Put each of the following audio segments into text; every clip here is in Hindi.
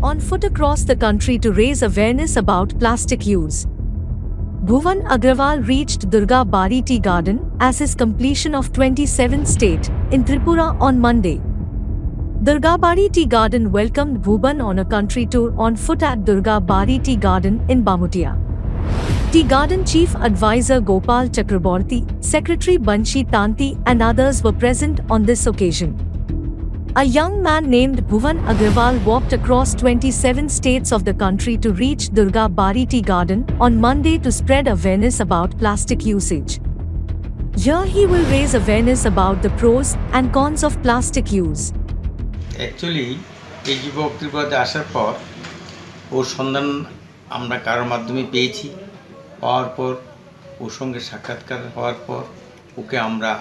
on foot across the country to raise awareness about plastic use. Bhuvan Agrawal reached Durga Bari Tea Garden as his completion of 27th state in Tripura on Monday. Durga Bari Tea Garden welcomed Bhuvan on a country tour on foot at Durga Bari Tea Garden in Bamutia. Tea Garden Chief Advisor Gopal Chakraborty, Secretary Banshi Tanti and others were present on this occasion. A young man named Bhuvan Agrawal walked across 27 states of the country to reach Durga Bari Tea Garden on Monday to spread awareness about plastic usage. Here he will raise awareness about the pros and cons of plastic use. Actually, এই যুবক ত্রিপুরাতে আসার পর ওর সন্ধান আমরা কারোর মাধ্যমে পেয়েছি। পাওয়ার পর ওর সঙ্গে সাক্ষাৎকার হওয়ার পর ওকে আমরা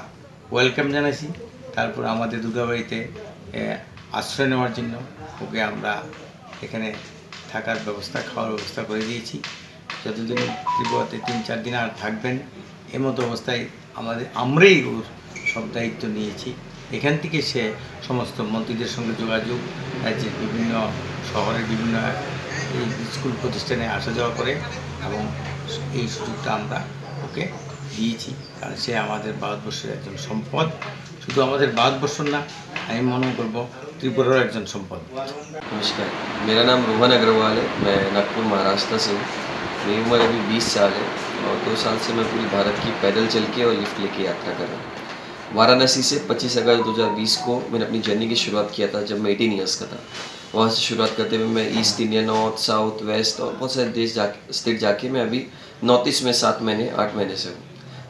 ওয়েলকাম জানাইছি। তারপর আমাদের দুর্গাবাড়িতে আশ্রয় নেওয়ার জন্য ওকে আমরা এখানে থাকার ব্যবস্থা, খাওয়ার ব্যবস্থা করে দিয়েছি। যতদিন ত্রিপুরাতে 3-4 দিন আর থাকবেন এমতো অবস্থায় আমরাই ওর সব দায়িত্ব নিয়েছি। এখান থেকে সে সমস্ত মন্ত্রীদের সঙ্গে যোগাযোগ, রাজ্যের বিভিন্ন শহরের বিভিন্ন স্কুল প্রতিষ্ঠানে আসা যাওয়া করে এবং এই সুযোগটা আমরা ওকে দিয়েছি। কারণ সে আমাদের ভারতবর্ষের একজন সম্পদ, শুধু আমাদের ভারতবর্ষ না, আমি মনে করব त्रिपुरा एक जन संपद। नमस्कार, मेरा नाम रोहन अग्रवाल है। मैं नागपुर महाराष्ट्र से हूँ। मेरी उम्र अभी 20 साल है और 2 साल से मैं पूरी भारत की पैदल चल के और लिफ्ट लेके यात्रा कर रहा हूँ। वाराणसी से 25 अगस्त 2020 को मैंने अपनी जर्नी की शुरुआत किया था जब मैं 18 ईयर्स का था। वहाँ से शुरुआत करते हुए मैं east India, north, south, west और बहुत सारे स्टेट जाके मैं अभी नॉर्थ ईस्ट में 7 महीने 8 महीने से हूँ।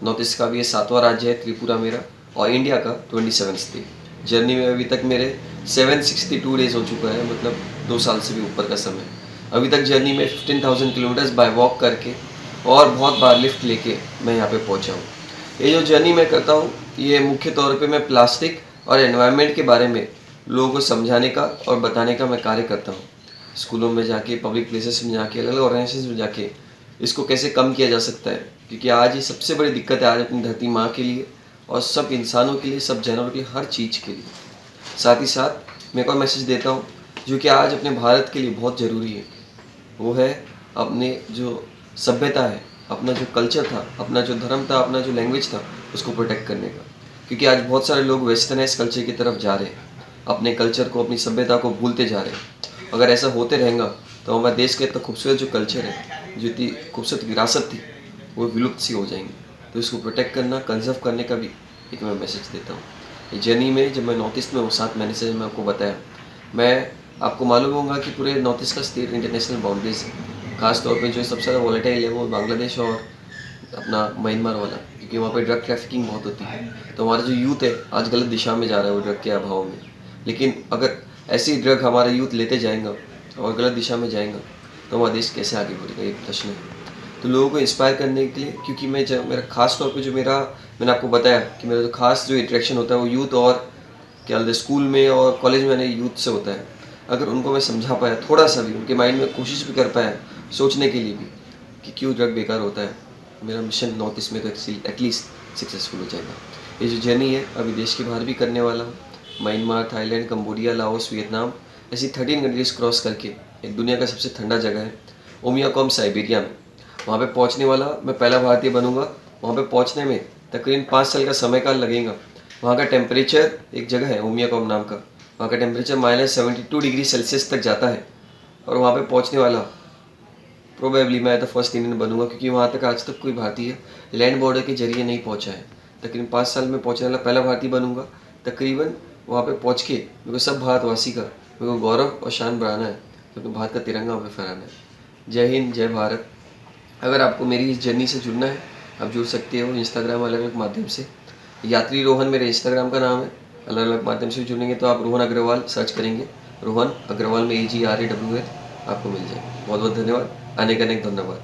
नॉर्थ ईस्ट का भी ये 7वां राज्य है त्रिपुरा मेरा, और इंडिया का 27 स्टेट। जर्नी में अभी तक मेरे 762 डेज हो चुका है, मतलब 2 साल से भी ऊपर का समय। अभी तक जर्नी में 15,000 किलोमीटर्स बाय वॉक करके और बहुत बार लिफ्ट लेके मैं यहाँ पे पहुँचा हूँ। ये जो जर्नी मैं करता हूँ ये मुख्य तौर पे मैं प्लास्टिक और एनवायरनमेंट के बारे में लोगों को समझाने का और बताने का मैं कार्य करता हूँ। स्कूलों में जाके, पब्लिक प्लेसेस में जाके, अलग अलग ऑर्गेनाइजेशन में जाके इसको कैसे कम किया जा सकता है, क्योंकि आज ये सबसे बड़ी दिक्कत है आज अपनी धरती माँ के लिए और सब इंसानों के लिए, सब जानवरों के लिए, हर चीज़ के लिए। साथ ही साथ मैं एक और मैसेज देता हूँ जो कि आज अपने भारत के लिए बहुत ज़रूरी है, वो है अपने जो सभ्यता है, अपना जो कल्चर था, अपना जो धर्म था, अपना जो लैंग्वेज था, उसको प्रोटेक्ट करने का। क्योंकि आज बहुत सारे लोग वेस्टर्नाइज कल्चर की तरफ जा रहे हैं, अपने कल्चर को, अपनी सभ्यता को भूलते जा रहे हैं। अगर ऐसा होते रहेगा तो हमारे देश का इतना खूबसूरत जो कल्चर है, जो इतनी खूबसूरत विरासत थी, वो विलुप्त सी हो जाएंगी। तो इसको प्रोटेक्ट करना, कंजर्व करने का भी एक मैं मैसेज देता हूँ। ये जर्नी में जब मैं नॉर्थ ईस्ट में हूँ 7 महीने से, मैं आपको बताया, मैं आपको मालूम होगा कि पूरे नॉर्थ ईस्ट का स्टेट इंटरनेशनल बाउंड्रीज है। खासतौर पे जो सबसे ज़्यादा वॉलेटाइल है वो बांग्लादेश और अपना म्यांमार वाला, क्योंकि वहाँ पे ड्रग ट्रैफिकिंग बहुत होती है। तो हमारा जो यूथ है आज गलत दिशा में जा रहा है वो ड्रग के अभाव में। लेकिन अगर ऐसी ड्रग हमारा यूथ लेते जाएगा और गलत दिशा में जाएगा तो हमारा देश कैसे आगे बढ़ेगा, ये प्रश्न है। तो लोगों को इंस्पायर करने के लिए, क्योंकि मैं जब मेरा खास तौर पे जो मैंने आपको बताया कि मेरा जो खास जो इंटरेक्शन होता है वो यूथ और क्या बोलते स्कूल में और कॉलेज में मैंने यूथ से होता है। अगर उनको मैं समझा पाया थोड़ा सा भी, उनके माइंड में कोशिश भी कर पाया सोचने के लिए भी कि क्यों ड्रग बेकार होता है, मेरा मिशन नॉर्थ ईस्ट में तो एटलीस्ट सक्सेसफुल हो जाएगा। ये जो जर्नी है अभी देश के बाहर भी करने वाला हूँ। Myanmar, Thailand, Cambodia, Laos, Vietnam, ऐसी 13 कंट्रीज क्रॉस करके एक दुनिया का सबसे ठंडा जगह है ओमियाकॉम, साइबेरिया में, वहाँ पे पहुँचने वाला मैं पहला भारतीय बनूंगा। वहाँ पे पहुँचने में तकरीबन 5 साल का समय काल लगेगा। वहाँ का टेम्परेचर, एक जगह है ओमियाकॉम नाम का, वहाँ का टेम्परेचर -72 डिग्री सेल्सियस तक जाता है। और वहाँ पे पहुँचने वाला प्रोबेबली मैं द फर्स्ट इंडियन बनूंगा, क्योंकि वहाँ तक आज तक कोई भारतीय लैंड बॉर्डर के जरिए नहीं पहुँचा है। तकरीबन 5 साल में पहुँचने वाला पहला भारतीय बनूंगा। तकरीबन वहाँ पे पहुँच के मेरे को सब भारतवासी का मेरे को गौरव और शान बढ़ाना है, क्योंकि भारत का तिरंगा हमें फहराना है। जय हिंद, जय भारत। अगर आपको मेरी इस जर्नी से जुड़ना है आप जुड़ सकते हो इंस्टाग्राम अलग अलग माध्यम से। यात्री रोहन मेरे इंस्टाग्राम का नाम है। अलग अलग माध्यम से जुड़ेंगे तो आप रोहन अग्रवाल सर्च करेंगे, रोहन अग्रवाल में AGRAWL आपको मिल जाए। बहुत बहुत धन्यवाद, अनेक अनेक धन्यवाद।